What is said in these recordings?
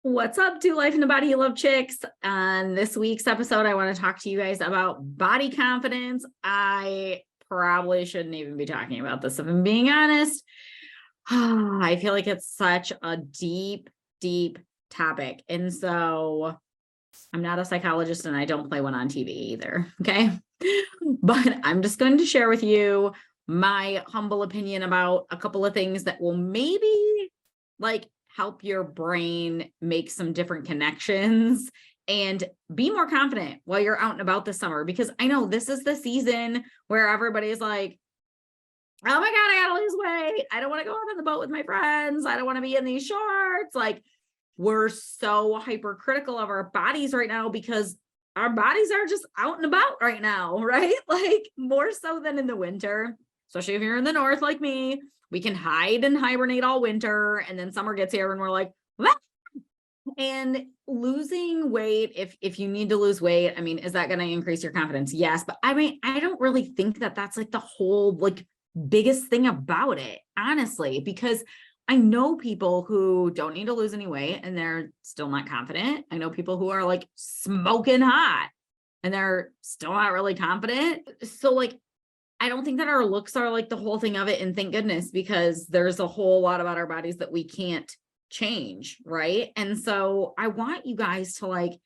What's up, to Life in the Body You Love chicks? On this week's episode, I want to talk to you guys about body confidence. I probably shouldn't even be talking about this, if I'm being honest. I feel like it's such a deep, deep topic. And so I'm not a psychologist and I don't play one on TV either. Okay. But I'm just going to share with you my humble opinion about a couple of things that will maybe help your brain make some different connections and be more confident while you're out and about this summer. Because I know this is the season where everybody's like, oh my God, I gotta lose weight. I don't want to go out on the boat with my friends. I don't want to be in these shorts. We're so hypercritical of our bodies right now because our bodies are just out and about right now, right? More so than in the winter, especially if you're in the north like me. We can hide and hibernate all winter, and then summer gets here and we're like, ah! And losing weight, if you need to lose weight, I mean, is that going to increase your confidence? Yes. But I mean, I don't really think that that's the whole biggest thing about it, honestly, because I know people who don't need to lose any weight and they're still not confident. I know people who are smoking hot and they're still not really confident. So I don't think that our looks are the whole thing of it. And thank goodness, because there's a whole lot about our bodies that we can't change. Right. And so I want you guys to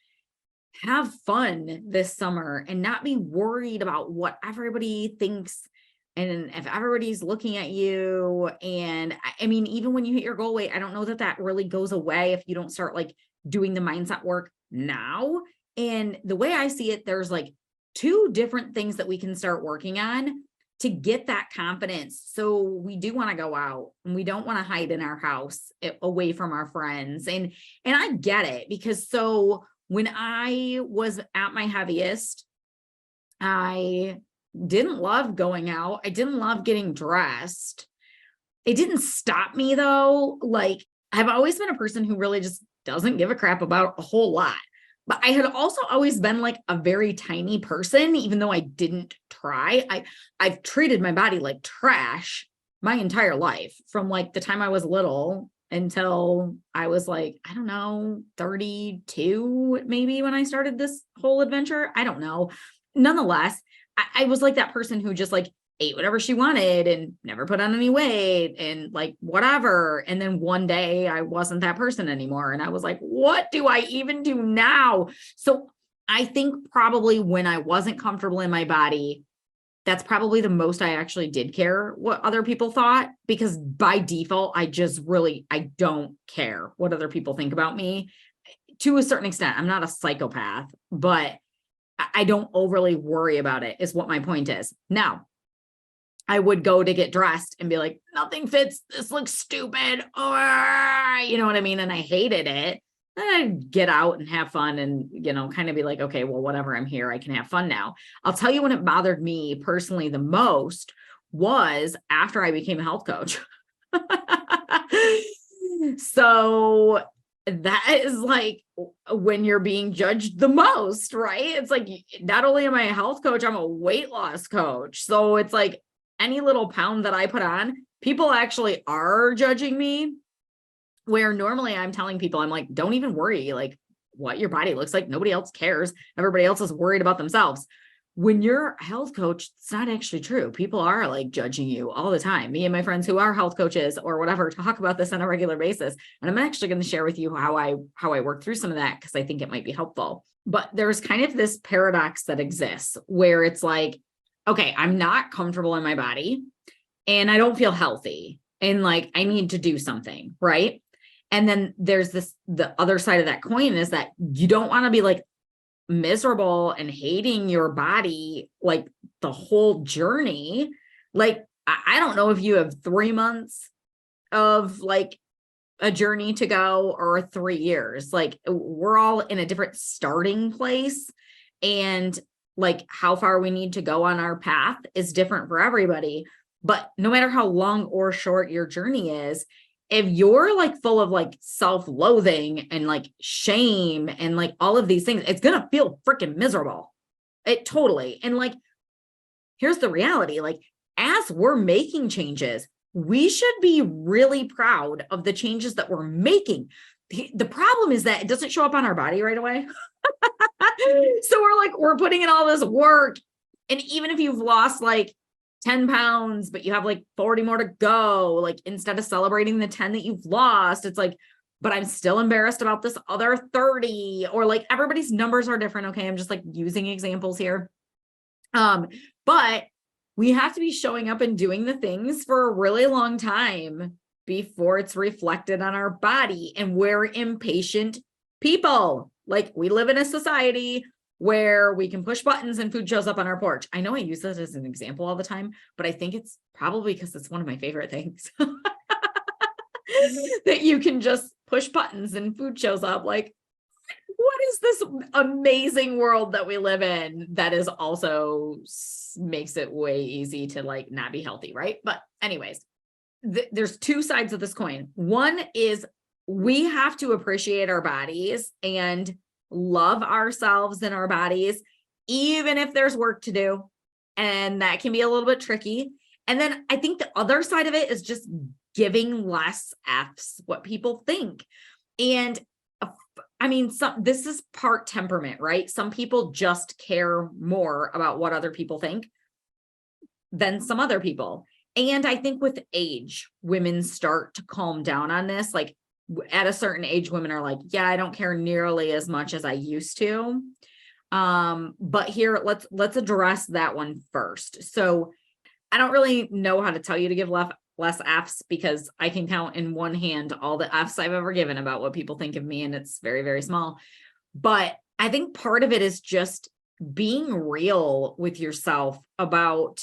have fun this summer and not be worried about what everybody thinks. And if everybody's looking at you, and I mean, even when you hit your goal weight, I don't know that that really goes away if you don't start doing the mindset work now. And the way I see it, there's two different things that we can start working on to get that confidence. So we do want to go out and we don't want to hide in our house away from our friends. And I get it, because so when I was at my heaviest, I didn't love going out. I didn't love getting dressed. It didn't stop me though. I've always been a person who really just doesn't give a crap about a whole lot. But I had also always been a very tiny person, even though I didn't try. I've treated my body like trash my entire life, from the time I was little until I was I don't know, 32, maybe, when I started this whole adventure. I don't know. Nonetheless, I was that person who just ate whatever she wanted and never put on any weight and whatever. And then one day I wasn't that person anymore. And I was like, what do I even do now? So I think probably when I wasn't comfortable in my body, that's probably the most I actually did care what other people thought, because by default, I don't care what other people think about me to a certain extent. I'm not a psychopath, but I don't overly worry about it, is what my point is. Now, I would go to get dressed and be like, nothing fits. This looks stupid. Or, you know what I mean? And I hated it. Then I'd get out and have fun and, kind of be like, okay, well, whatever, I'm here. I can have fun now. I'll tell you when it bothered me personally the most was after I became a health coach. So that is when you're being judged the most, right? It's not only am I a health coach, I'm a weight loss coach. So it's any little pound that I put on, people actually are judging me, where normally I'm telling people, I'm don't even worry, what your body looks like. Nobody else cares. Everybody else is worried about themselves. When you're a health coach, it's not actually true. People are judging you all the time. Me and my friends who are health coaches or whatever talk about this on a regular basis. And I'm actually going to share with you how I work through some of that, because I think it might be helpful. But there's kind of this paradox that exists where it's okay, I'm not comfortable in my body and I don't feel healthy and I need to do something, right? And then there's the other side of that coin is that you don't want to be miserable and hating your body the whole journey. I don't know if you have 3 months of a journey to go or 3 years. We're all in a different starting place, and how far we need to go on our path is different for everybody. But no matter how long or short your journey is, if you're full of self-loathing and shame and all of these things, it's going to feel freaking miserable. It totally. And here's the reality. As we're making changes, we should be really proud of the changes that we're making. the problem is that it doesn't show up on our body right away. So we're putting in all this work. And even if you've lost like 10 pounds, but you have like 40 more to go, like instead of celebrating the 10 that you've lost, it's like, but I'm still embarrassed about this other 30, or like everybody's numbers are different. Okay. I'm just like using examples here. But we have to be showing up and doing the things for a really long time before it's reflected on our body. And we're impatient people. Like, we live in a society where we can push buttons and food shows up on our porch. I know I use this as an example all the time, but I think it's probably because it's one of my favorite things. That you can just push buttons and food shows up. Like, what is this amazing world that we live in that is also makes it way easy to like not be healthy, right? But anyways, there's two sides of this coin. One is we have to appreciate our bodies and love ourselves and our bodies, even if there's work to do. And that can be a little bit tricky. And then I think the other side of it is just giving less F's what people think. And I mean, this is part temperament, right? Some people just care more about what other people think than some other people. And I think with age, women start to calm down on this. Like, at a certain age, women are like, yeah, I don't care nearly as much as I used to. But here, let's address that one first. So I don't really know how to tell you to give less F's, because I can count in one hand all the F's I've ever given about what people think of me, and it's very, very small. But I think part of it is just being real with yourself about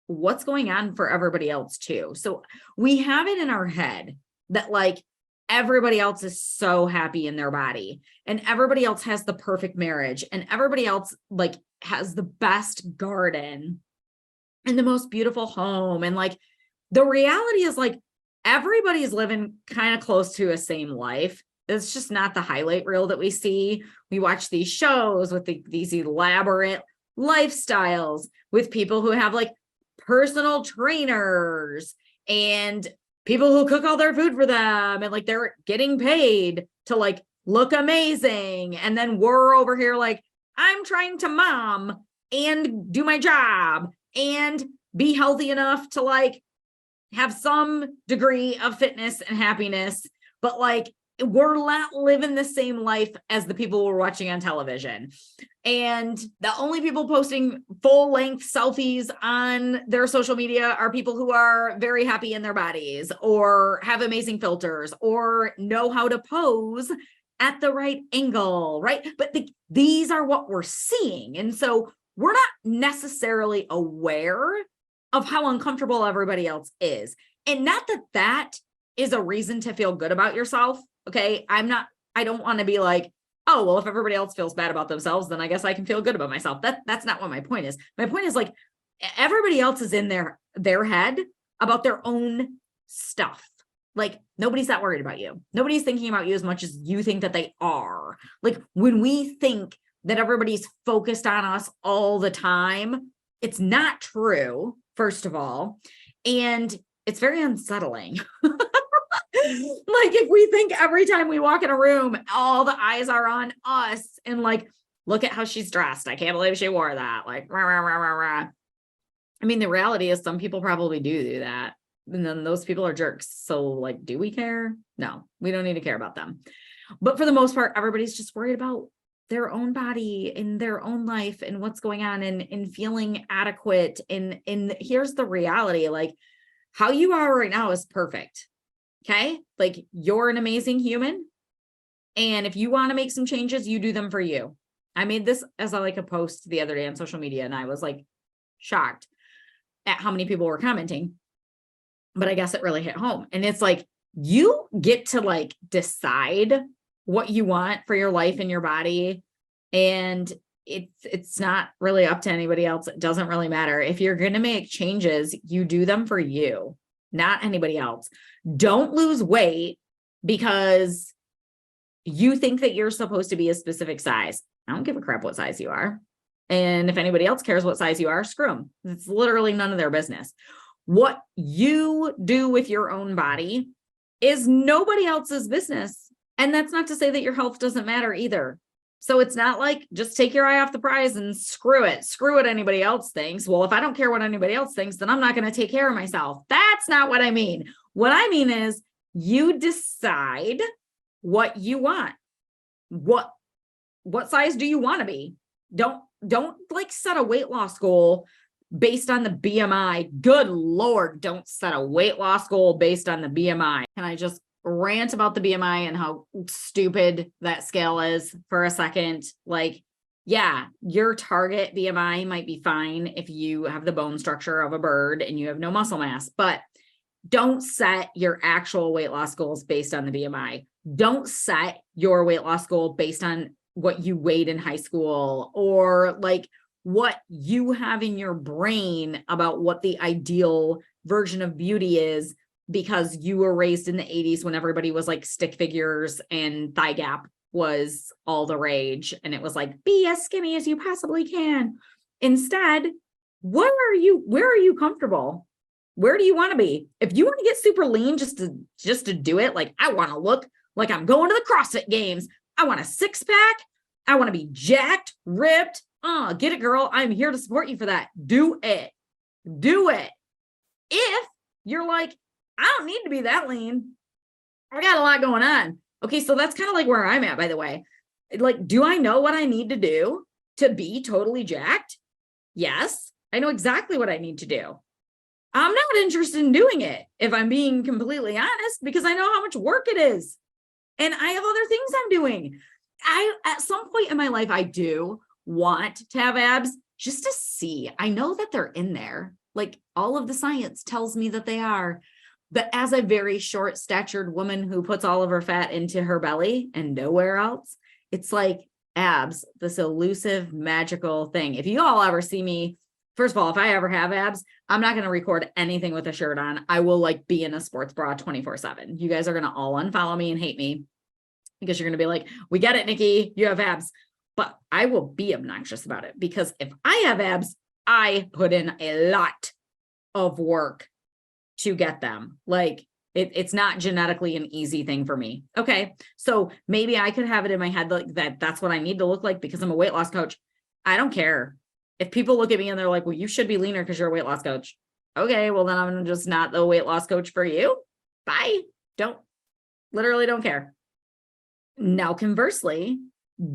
what's going on for everybody else too. So we have it in our head that like everybody else is so happy in their body, and everybody else has the perfect marriage, and everybody else like has the best garden and the most beautiful home. And like, the reality is like, everybody's living kind of close to a same life. It's just not the highlight reel that we see. We watch these shows with these elaborate lifestyles with people who have like personal trainers and people who cook all their food for them, and like they're getting paid to like look amazing. And then we're over here like, I'm trying to mom and do my job and be healthy enough to like have some degree of fitness and happiness, but like we're not living the same life as the people we're watching on television. And the only people posting full-length selfies on their social media are people who are very happy in their bodies, or have amazing filters, or know how to pose at the right angle, right? But these are what we're seeing. And so we're not necessarily aware of how uncomfortable everybody else is. And not that that is a reason to feel good about yourself. Okay. I don't want to be like, oh, well, if everybody else feels bad about themselves, then I guess I can feel good about myself. That's not what my point is. My point is like, everybody else is in their head about their own stuff. Like, nobody's that worried about you. Nobody's thinking about you as much as you think that they are. Like, when we think that everybody's focused on us all the time, it's not true, first of all. And it's very unsettling. Like, if we think every time we walk in a room, all the eyes are on us, and like, look at how she's dressed. I can't believe she wore that. Like, rah, rah, rah, rah, rah. I mean, the reality is some people probably do that. And then those people are jerks. So like, do we care? No, we don't need to care about them. But for the most part, everybody's just worried about their own body and their own life and what's going on, and feeling adequate. And here's the reality, like, how you are right now is perfect. Okay. Like, you're an amazing human. And if you want to make some changes, you do them for you. I made this as a post the other day on social media, and I was like shocked at how many people were commenting, but I guess it really hit home. And it's like, you get to like decide what you want for your life and your body. And it's not really up to anybody else. It doesn't really matter. If you're going to make changes, you do them for you, not anybody else. Don't lose weight because you think that you're supposed to be a specific size. I don't give a crap what size you are. And if anybody else cares what size you are, screw them. It's literally none of their business. What you do with your own body is nobody else's business. And that's not to say that your health doesn't matter either. So it's not like just take your eye off the prize and screw it. Screw what anybody else thinks. Well, if I don't care what anybody else thinks, then I'm not going to take care of myself. That's not what I mean. What I mean is you decide what you want. What size do you want to be? Don't like set a weight loss goal based on the BMI. Good Lord, don't set a weight loss goal based on the BMI. Can I just rant about the BMI and how stupid that scale is for a second? Like, yeah, your target BMI might be fine if you have the bone structure of a bird and you have no muscle mass, but don't set your actual weight loss goals based on the BMI. Don't set your weight loss goal based on what you weighed in high school or like what you have in your brain about what the ideal version of beauty is, because you were raised in the 80s when everybody was like stick figures and thigh gap was all the rage. And it was like, be as skinny as you possibly can. Instead, where are you comfortable? Where do you want to be? If you want to get super lean just to do it, like I want to look like I'm going to the CrossFit games. I want a 6-pack. I want to be jacked, ripped. Get it, girl. I'm here to support you for that. Do it. Do it. If you're like, I don't need to be that lean, I got a lot going on. Okay, so that's kind of like where I'm at, by the way. Like, do I know what I need to do to be totally jacked? Yes, I know exactly what I need to do. I'm not interested in doing it, if I'm being completely honest, because I know how much work it is. And I have other things I'm doing. At some point in my life, I do want to have abs just to see. I know that they're in there. Like all of the science tells me that they are. But as a very short statured woman who puts all of her fat into her belly and nowhere else, it's like abs, this elusive, magical thing. If you all ever see me, first of all, if I ever have abs, I'm not going to record anything with a shirt on. I will like be in a sports bra 24/7. You guys are going to all unfollow me and hate me because you're going to be like, we get it, Nikki, you have abs. But I will be obnoxious about it because if I have abs, I put in a lot of work to get them. Like it's not genetically an easy thing for me. Okay. So maybe I could have it in my head like that's what I need to look like because I'm a weight loss coach. I don't care. If people look at me and they're like, well, you should be leaner because you're a weight loss coach. Okay. Well, then I'm just not the weight loss coach for you. Bye. Literally don't care. Now, conversely,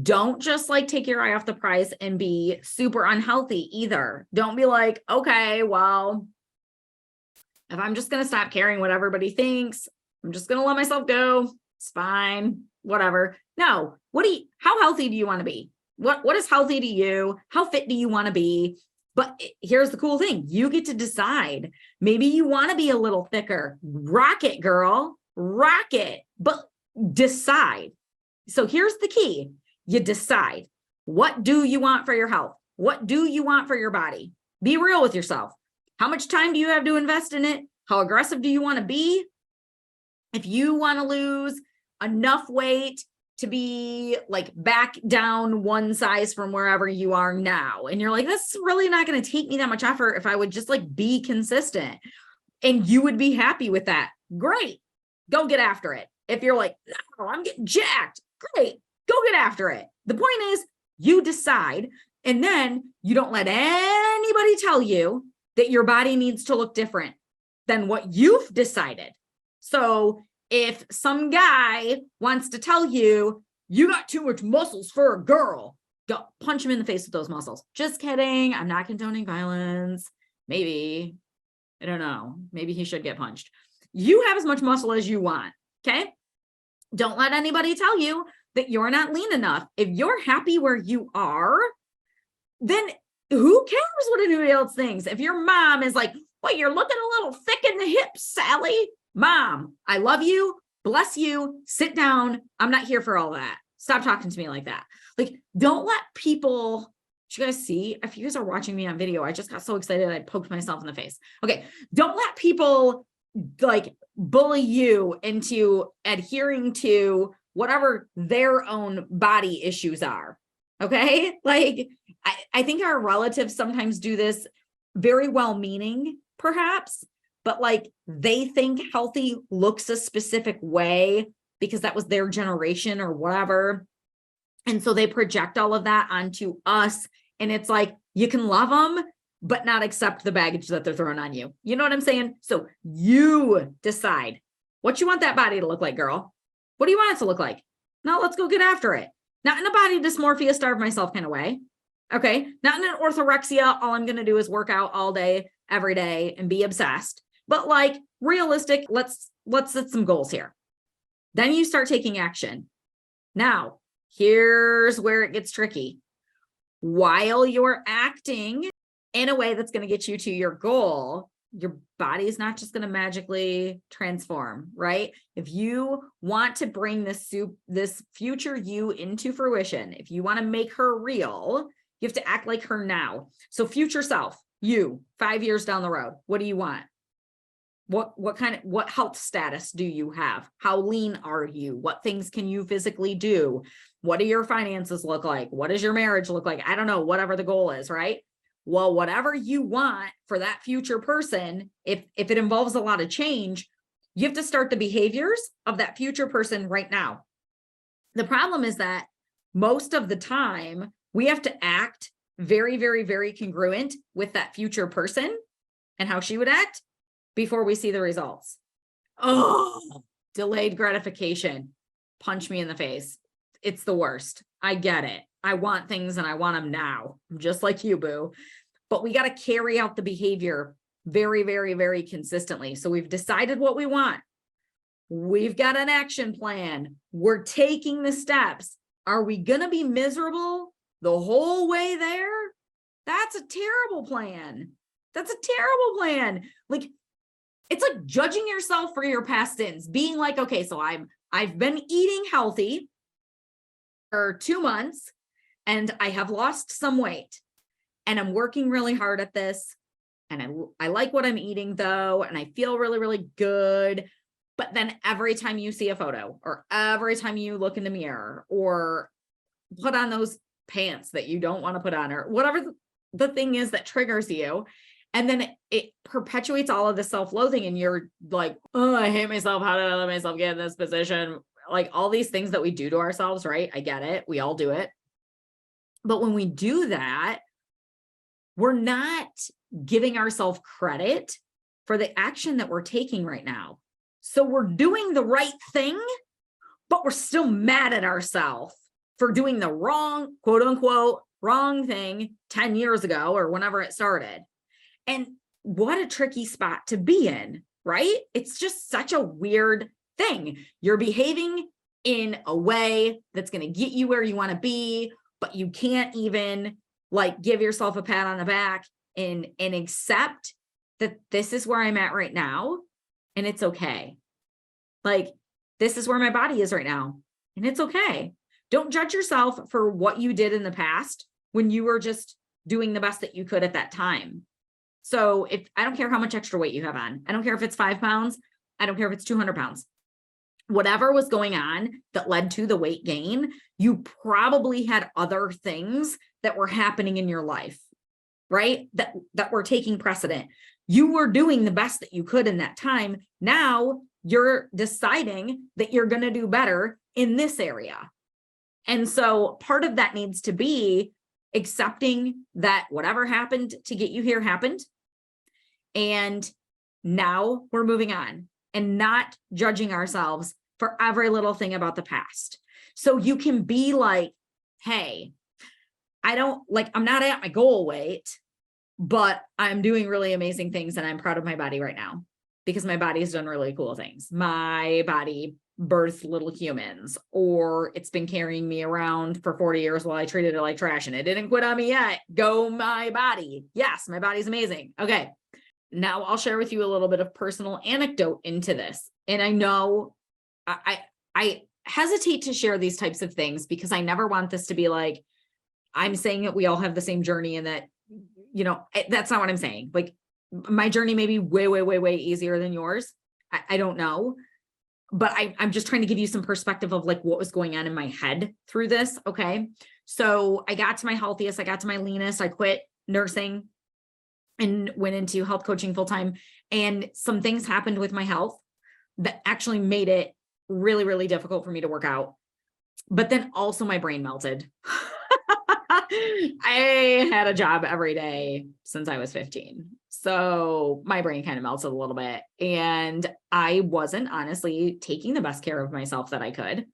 don't just like take your eye off the prize and be super unhealthy either. Don't be like, okay, well, if I'm just going to stop caring what everybody thinks, I'm just going to let myself go. It's fine, whatever. No, how healthy do you want to be? What is healthy to you? How fit do you want to be? But here's the cool thing. You get to decide. Maybe you want to be a little thicker. Rock it, girl. Rock it. But decide. So here's the key. You decide. What do you want for your health? What do you want for your body? Be real with yourself. How much time do you have to invest in it? How aggressive do you want to be? If you want to lose enough weight to be like back down one size from wherever you are now, and you're like, that's really not going to take me that much effort if I would just like be consistent, and you would be happy with that, great, go get after it. If you're like, oh, I'm getting jacked, great, go get after it. The point is you decide, and then you don't let anybody tell you that your body needs to look different than what you've decided. So if some guy wants to tell you, you got too much muscles for a girl, go punch him in the face with those muscles. Just kidding. I'm not condoning violence. Maybe, I don't know. Maybe he should get punched. You have as much muscle as you want. Okay. Don't let anybody tell you that you're not lean enough. If you're happy where you are, then who cares what anybody else thinks? If your mom is like, well, you're looking a little thick in the hips, Sally. Mom, I love you. Bless you. Sit down. I'm not here for all that. Stop talking to me like that. Like, don't let people, did you guys see? If you guys are watching me on video, I just got so excited I poked myself in the face. Okay. Don't let people like bully you into adhering to whatever their own body issues are. Okay. Like, I think our relatives sometimes do this very well-meaning, perhaps, but like they think healthy looks a specific way because that was their generation or whatever. And so they project all of that onto us. And it's like, you can love them, but not accept the baggage that they're throwing on you. You know what I'm saying? So you decide what you want that body to look like, girl. What do you want it to look like? Now let's go get after it. Not in a body dysmorphia, starve myself kind of way. Okay. Not in an orthorexia. All I'm going to do is work out all day, every day and be obsessed, but like realistic. Let's set some goals here. Then you start taking action. Now, here's where it gets tricky. While you're acting in a way that's going to get you to your goal, your body is not just going to magically transform, right? If you want to bring this future you into fruition, if you want to make her real, you have to act like her now. So future self, you 5 years down the road, what do you want? What health status do you have? How lean are you? What things can you physically do? What do your finances look like? What does your marriage look like? I don't know, whatever the goal is, right? Well, whatever you want for that future person, if it involves a lot of change, you have to start the behaviors of that future person right now. The problem is that most of the time we have to act very, very, very congruent with that future person and how she would act before we see the results. Oh, delayed gratification. Punch me in the face. It's the worst. I get it. I want things and I want them now. I'm just like you, boo. But we got to carry out the behavior very, very, very consistently. So we've decided what we want. We've got an action plan. We're taking the steps. Are we going to be miserable the whole way there? That's a terrible plan. That's a terrible plan. Like, it's like judging yourself for your past sins, being like, okay, so I've been eating healthy for 2 months and I have lost some weight and I'm working really hard at this. And I like what I'm eating though. And I feel really, really good. But then every time you see a photo or every time you look in the mirror or put on those pants that you don't want to put on or whatever the thing is that triggers you, and then it perpetuates all of the self-loathing and you're like, oh, I hate myself. How did I let myself get in this position? Like all these things that we do to ourselves, right? I get it. We all do it. But when we do that, we're not giving ourselves credit for the action that we're taking right now. So we're doing the right thing, but we're still mad at ourselves for doing the wrong, quote unquote, wrong thing 10 years ago or whenever it started. And what a tricky spot to be in, right? It's just such a weird thing. You're behaving in a way that's going to get you where you want to be, but you can't even like give yourself a pat on the back and accept that this is where I'm at right now. And it's okay. Like, this is where my body is right now. And it's okay. Don't judge yourself for what you did in the past when you were just doing the best that you could at that time. So if I don't care how much extra weight you have on, I don't care if it's 5 pounds, I don't care if it's 200 pounds, whatever was going on that led to the weight gain, you probably had other things that were happening in your life, right? That were taking precedent. You were doing the best that you could in that time. Now you're deciding that you're going to do better in this area. And so part of that needs to be accepting that whatever happened to get you here happened. And now we're moving on and not judging ourselves for every little thing about the past. So you can be like, hey, I'm not at my goal weight, but I'm doing really amazing things and I'm proud of my body right now because my body has done really cool things. My body birthed little humans, or it's been carrying me around for 40 years while I treated it like trash and it didn't quit on me yet. Go my body. Yes, my body's amazing. Okay. Now I'll share with you a little bit of personal anecdote into this. And I know I hesitate to share these types of things because I never want this to be like, I'm saying that we all have the same journey and that, that's not what I'm saying. Like my journey may be way, way, way, way easier than yours. I don't know, but I'm just trying to give you some perspective of like what was going on in my head through this. Okay. So I got to my healthiest, I got to my leanest, I quit nursing and went into health coaching full-time. And some things happened with my health that actually made it really, really difficult for me to work out. But then also my brain melted. I had a job every day since I was 15. So my brain kind of melted a little bit. And I wasn't honestly taking the best care of myself that I could.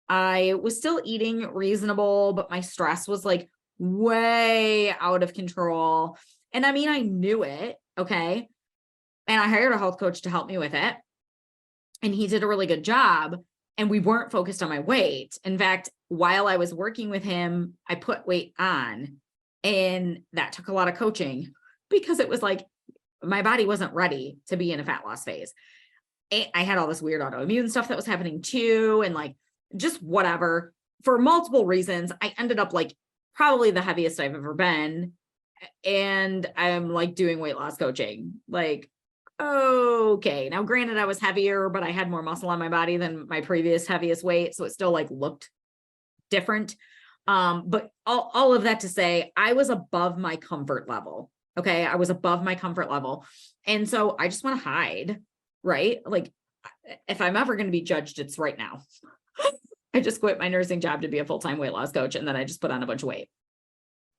I was still eating reasonable, but my stress was like way out of control. And I mean, I knew it. Okay. And I hired a health coach to help me with it. And he did a really good job. And we weren't focused on my weight. In fact, while I was working with him, I put weight on, and that took a lot of coaching because it was like my body wasn't ready to be in a fat loss phase. I had all this weird autoimmune stuff that was happening too. And like, just whatever, for multiple reasons, I ended up like probably the heaviest I've ever been. And I'm like doing weight loss coaching. Like, okay. Now, granted, I was heavier, but I had more muscle on my body than my previous heaviest weight. So it still like looked different. But all of that to say, I was above my comfort level. Okay. I was above my comfort level. And so I just want to hide, right? Like if I'm ever going to be judged, it's right now. I just quit my nursing job to be a full-time weight loss coach. And then I just put on a bunch of weight.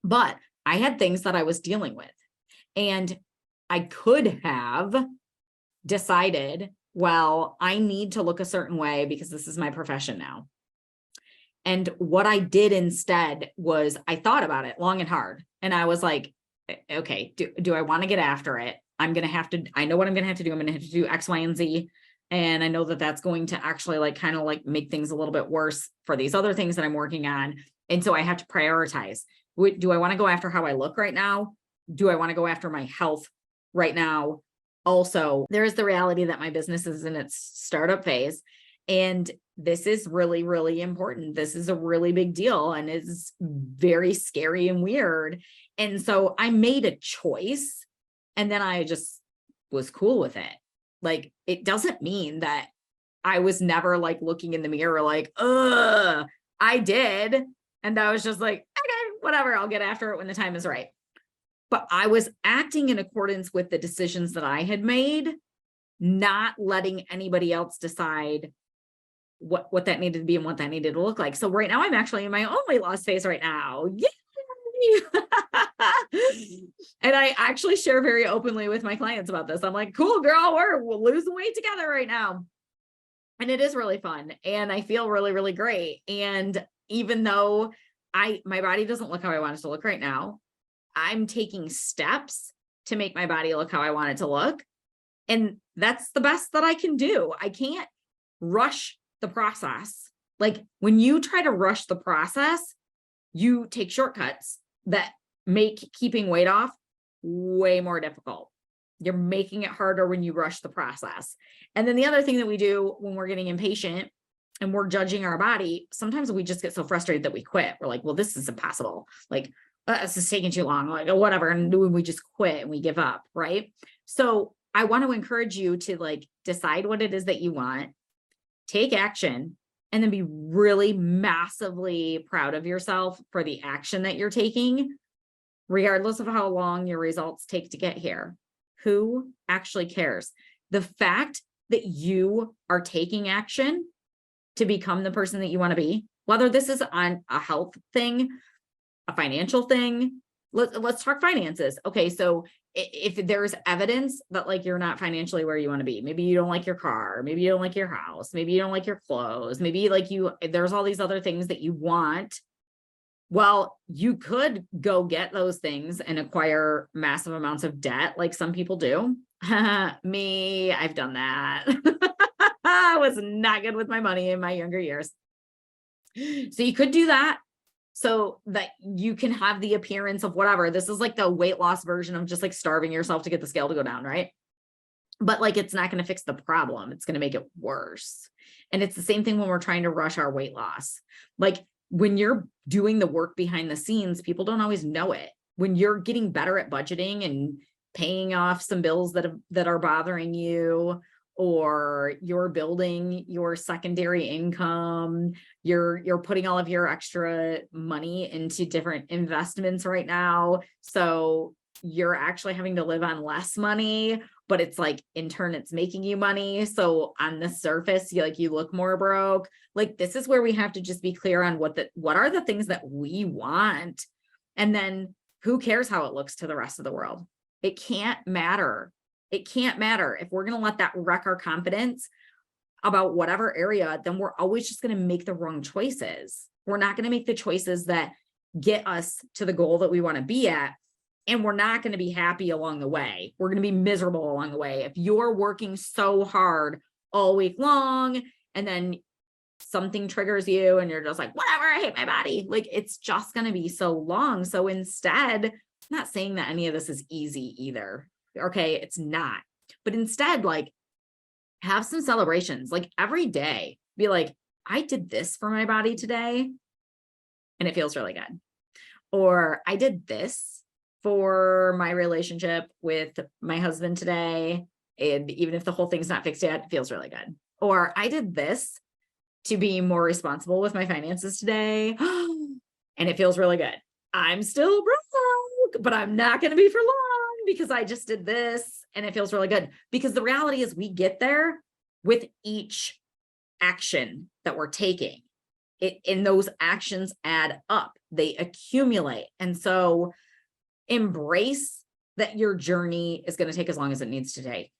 But I had things that I was dealing with. And I could have decided, well, I need to look a certain way because this is my profession now. And what I did instead was I thought about it long and hard. And I was like, okay, do I want to get after it? I know what I'm going to have to do. I'm going to have to do X, Y, and Z. And I know that that's going to actually like kind of like make things a little bit worse for these other things that I'm working on. And so I have to prioritize. Do I want to go after how I look right now? Do I want to go after my health right now? Also, there is the reality that my business is in its startup phase. And this is really, really important. This is a really big deal and it's very scary and weird. And so I made a choice and then I just was cool with it. Like, it doesn't mean that I was never like looking in the mirror, like, I did. And I was just like, okay, whatever, I'll get after it when the time is right. But I was acting in accordance with the decisions that I had made, not letting anybody else decide what that needed to be and what that needed to look like. So right now I'm actually in my own weight loss phase right now. Yay! And I actually share very openly with my clients about this. I'm like, cool, girl, we're losing weight together right now. And it is really fun. And I feel really, really great. And even though my body doesn't look how I want it to look right now, I'm taking steps to make my body look how I want it to look. And that's the best that I can do. I can't rush the process. Like when you try to rush the process, you take shortcuts that make keeping weight off way more difficult. You're making it harder when you rush the process. And then the other thing that we do when we're getting impatient and we're judging our body, sometimes we just get so frustrated that we quit. We're like, well, this is impossible. Like, this is taking too long, like whatever. And we just quit and we give up. Right. So I want to encourage you to like decide what it is that you want, take action, and then be really massively proud of yourself for the action that you're taking, regardless of how long your results take to get here. Who actually cares? The fact that you are taking action to become the person that you want to be, whether this is on a health thing, a financial thing, let's talk finances. Okay. So if there's evidence that like you're not financially where you want to be, maybe you don't like your car, maybe you don't like your house, maybe you don't like your clothes, maybe like there's all these other things that you want. Well, you could go get those things and acquire massive amounts of debt like some people do. Me, I've done that. I was not good with my money in my younger years. So you could do that so that you can have the appearance of whatever. This is like the weight loss version of just like starving yourself to get the scale to go down, right? But like, it's not going to fix the problem. It's going to make it worse. And it's the same thing when we're trying to rush our weight loss. Like when you're doing the work behind the scenes, people don't always know it. When you're getting better at budgeting and paying off some bills that are bothering you, or you're building your secondary income, you're putting all of your extra money into different investments right now. So you're actually having to live on less money, but it's like in turn, it's making you money. So on the surface, you look more broke. Like, this is where we have to just be clear on what are the things that we want. And then who cares how it looks to the rest of the world? It can't matter. It can't matter. If we're going to let that wreck our confidence about whatever area, then we're always just going to make the wrong choices. We're not going to make the choices that get us to the goal that we want to be at. And we're not going to be happy along the way. We're going to be miserable along the way. If you're working so hard all week long and then something triggers you and you're just like, whatever, I hate my body. Like, it's just going to be so long. So instead, I'm not saying that any of this is easy either. Okay. It's not, but instead, like, have some celebrations, like every day, be like, I did this for my body today and it feels really good. Or I did this for my relationship with my husband today. And even if the whole thing's not fixed yet, it feels really good. Or I did this to be more responsible with my finances today. And it feels really good. I'm still broke, but I'm not going to be for long because I just did this and it feels really good. Because the reality is we get there with each action that we're taking. And those actions add up, they accumulate. And so embrace that your journey is going to take as long as it needs to take.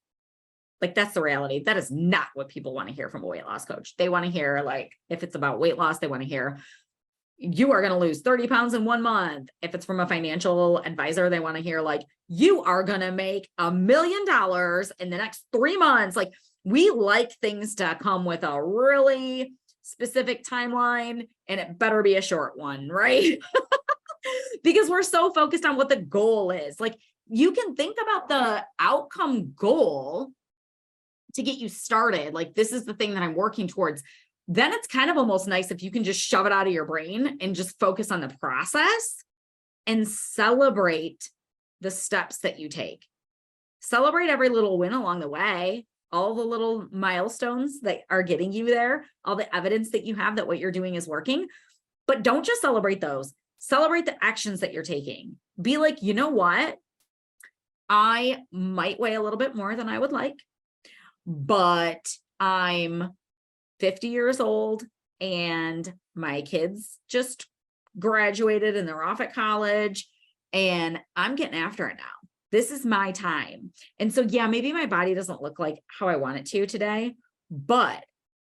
Like, that's the reality. That is not what people want to hear from a weight loss coach. They want to hear, like, if it's about weight loss, they want to hear you are going to lose 30 pounds in 1 month. If it's from a financial advisor, they want to hear, like, you are going to make $1 million in the next 3 months. Like, we like things to come with a really specific timeline, and it better be a short one, right? Because we're so focused on what the goal is. Like, you can think about the outcome goal to get you started. Like, this is the thing that I'm working towards. Then it's kind of almost nice if you can just shove it out of your brain and just focus on the process and celebrate the steps that you take. Celebrate every little win along the way, all the little milestones that are getting you there, all the evidence that you have that what you're doing is working. But don't just celebrate those. Celebrate the actions that you're taking. Be like, you know what? I might weigh a little bit more than I would like, but I'm 50 years old and my kids just graduated and they're off at college and I'm getting after it now. This is my time. And so, yeah, maybe my body doesn't look like how I want it to today, but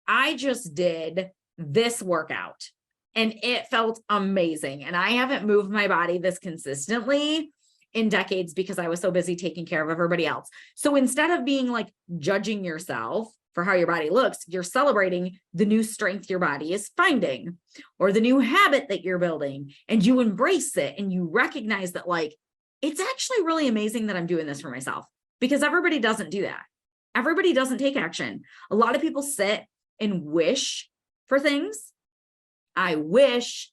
I just did this workout and it felt amazing. And I haven't moved my body this consistently in decades because I was so busy taking care of everybody else. So instead of being like judging yourself for how your body looks, you're celebrating the new strength your body is finding or the new habit that you're building, and you embrace it and you recognize that, like, it's actually really amazing that I'm doing this for myself, because everybody doesn't do that. Everybody doesn't take action. A lot of people sit and wish for things. I wish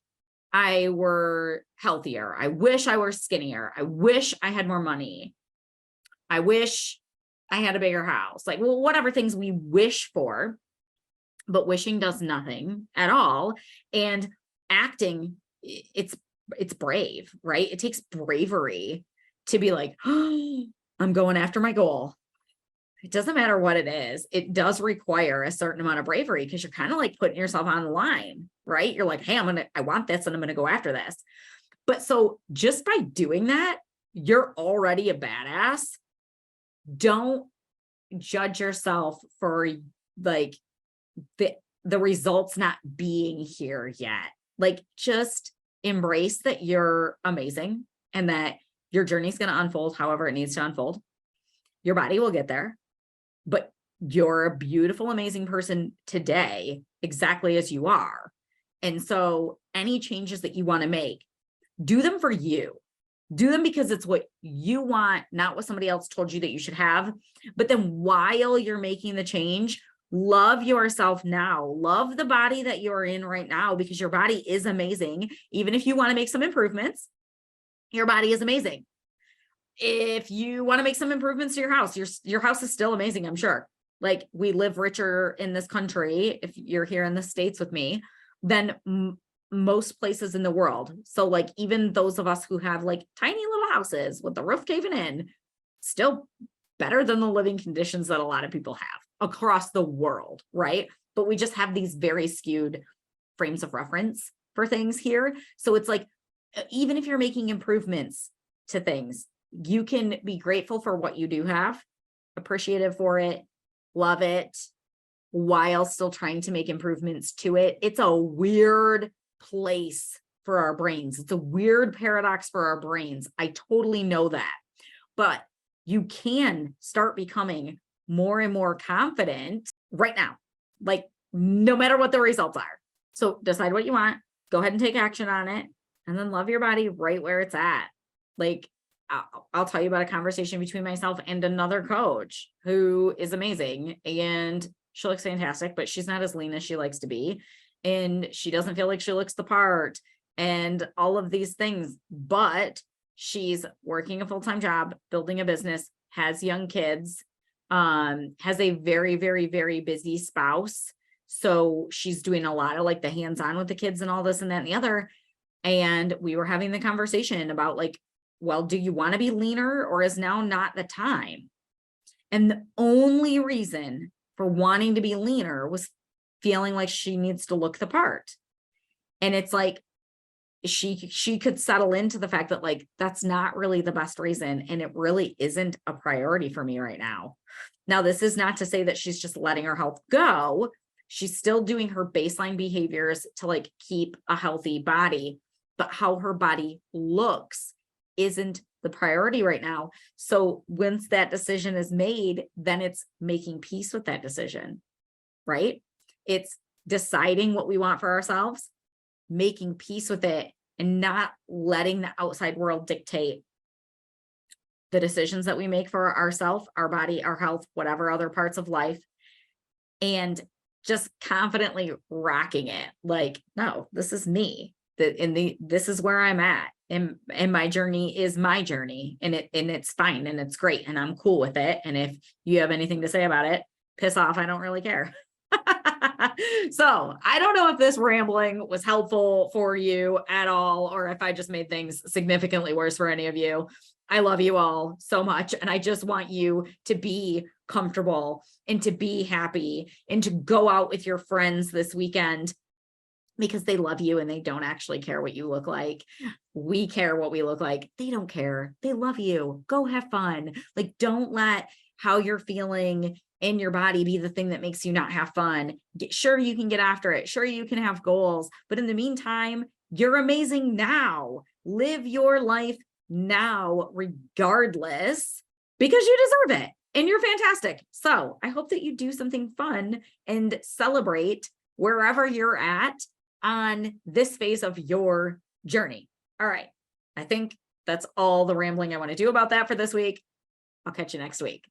I were healthier. I wish I were skinnier. I wish I had more money. I wish I had a bigger house. Like, well, whatever things we wish for, but wishing does nothing at all. And acting, it's brave, right? It takes bravery to be like, oh, I'm going after my goal. It doesn't matter what it is. It does require a certain amount of bravery because you're kind of like putting yourself on the line, right? You're like, hey, I want this and I'm going to go after this. But so just by doing that, you're already a badass. Don't judge yourself for like the results not being here yet. Like, just embrace that you're amazing and that your journey is going to unfold however it needs to unfold. Your body will get there, but you're a beautiful, amazing person today, exactly as you are. And so any changes that you want to make, do them for you. Do them because it's what you want, not what somebody else told you that you should have. But then while you're making the change, love yourself now. Love the body that you're in right now, because your body is amazing. Even if you want to make some improvements, your body is amazing. If you want to make some improvements to your house, your house is still amazing, I'm sure. Like, we live richer in this country, if you're here in the States with me, than most places in the world. So like, even those of us who have like tiny little houses with the roof caving in, still better than the living conditions that a lot of people have across the world, right? But we just have these very skewed frames of reference for things here. So it's like, even if you're making improvements to things, you can be grateful for what you do have, appreciative for it, love it, while still trying to make improvements to it. It's a weird place for our brains. It's a weird paradox for our brains. I totally know that. But you can start becoming more and more confident right now, like no matter what the results are. So decide what you want, go ahead and take action on it, and then love your body right where it's at. Like, I'll tell you about a conversation between myself and another coach who is amazing, and she looks fantastic, but she's not as lean as she likes to be. And she doesn't feel like she looks the part and all of these things, but she's working a full-time job, building a business, has young kids, has a very, very, very busy spouse. So she's doing a lot of like the hands-on with the kids and all this and that and the other. And we were having the conversation about like, well, do you want to be leaner, or is now not the time? And the only reason for wanting to be leaner was feeling like she needs to look the part. And it's like, she could settle into the fact that like, that's not really the best reason. And it really isn't a priority for me right now. Now, this is not to say that she's just letting her health go. She's still doing her baseline behaviors to like keep a healthy body, but how her body looks isn't the priority right now. So once that decision is made, then it's making peace with that decision, right? It's deciding what we want for ourselves, making peace with it, and not letting the outside world dictate the decisions that we make for ourselves, our body, our health, whatever other parts of life, and just confidently rocking it. Like, no, this is me. This is where I'm at. And my journey is my journey, and it's fine, and it's great, and I'm cool with it. And if you have anything to say about it, piss off. I don't really care. So I don't know if this rambling was helpful for you at all, or if I just made things significantly worse for any of you. I love you all so much. And I just want you to be comfortable and to be happy and to go out with your friends this weekend, because they love you and they don't actually care what you look like. We care what we look like. They don't care. They love you. Go have fun. Like, don't let how you're feeling in your body be the thing that makes you not have fun. Sure, you can get after it. Sure, you can have goals. But in the meantime, you're amazing now. Live your life now, regardless, because you deserve it and you're fantastic. So I hope that you do something fun and celebrate wherever you're at on this phase of your journey. All right. I think that's all the rambling I want to do about that for this week. I'll catch you next week.